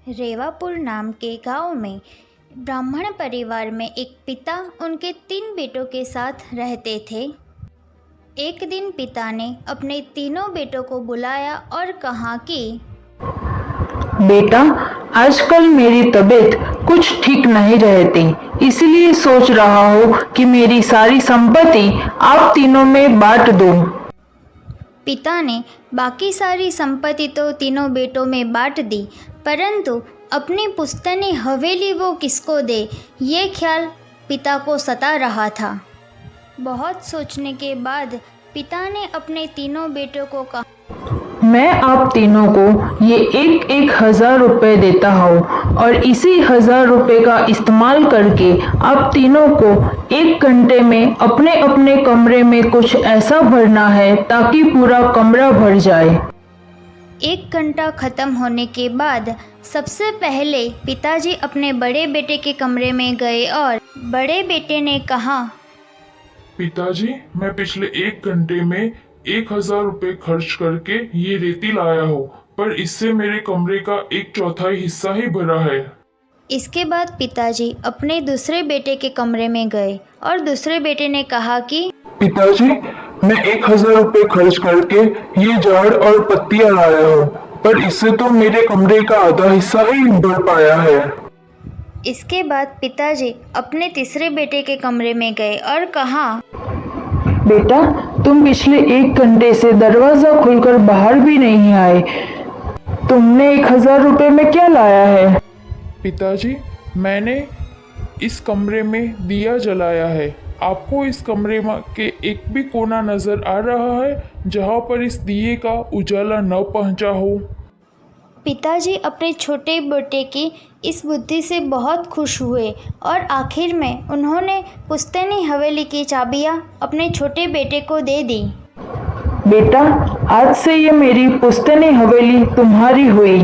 रेवापुर नाम के गांव में ब्राह्मण परिवार में एक पिता उनके 3 बेटों के साथ रहते थे। एक दिन पिता ने अपने तीनों बेटों को बुलाया और कहा कि बेटा, आजकल मेरी तबीयत कुछ ठीक नहीं रहती, इसलिए सोच रहा हूँ कि मेरी सारी संपत्ति आप तीनों में बांट दूँ। पिता ने बाकी सारी संपत्ति तो तीनों बेटों में बांट दी, परंतु अपनी पुश्तैनी हवेली वो किसको दे, ये ख्याल पिता को सता रहा था। बहुत सोचने के बाद पिता ने अपने तीनों बेटों को कहा, मैं आप तीनों को ये 1,000 रुपये देता हूँ और इसी 1,000 रुपये का इस्तेमाल करके आप तीनों को 1 घंटे में अपने अपने कमरे में कुछ ऐसा भरना है ताकि पूरा कमरा भर जाए। 1 घंटा ख़त्म होने के बाद सबसे पहले पिताजी अपने बड़े बेटे के कमरे में गए और बड़े बेटे ने कहा, पिताजी, मैं पिछले 1 घंटे में 1,000 रुपये खर्च करके ये रेती लाया हूँ, पर इससे मेरे कमरे का 1/4 हिस्सा ही भरा है। इसके बाद पिताजी अपने दूसरे बेटे के कमरे में गए और दूसरे बेटे ने कहा कि पिताजी, मैं 1,000 रुपये खर्च करके ये झाड़ और पत्तियां लाया हूँ, पर इससे तो मेरे कमरे का आधा हिस्सा ही भर पाया है। इसके बाद पिताजी अपने तीसरे बेटे के कमरे में गए और कहा, बेटा, तुम पिछले 1 घंटे से दरवाज़ा खोलकर बाहर भी नहीं आए। तुमने 1,000 रुपये में क्या लाया है? पिताजी, मैंने इस कमरे में दिया जलाया है। आपको इस कमरे में के एक भी कोना नजर आ रहा है जहाँ पर इस दिए का उजाला न पहुँचा हो? पिताजी अपने छोटे बेटे की इस बुद्धि से बहुत खुश हुए और आखिर में उन्होंने पुश्तैनी हवेली की चाबियां अपने छोटे बेटे को दे दी। बेटा, आज से ये मेरी पुश्तैनी हवेली तुम्हारी हुई।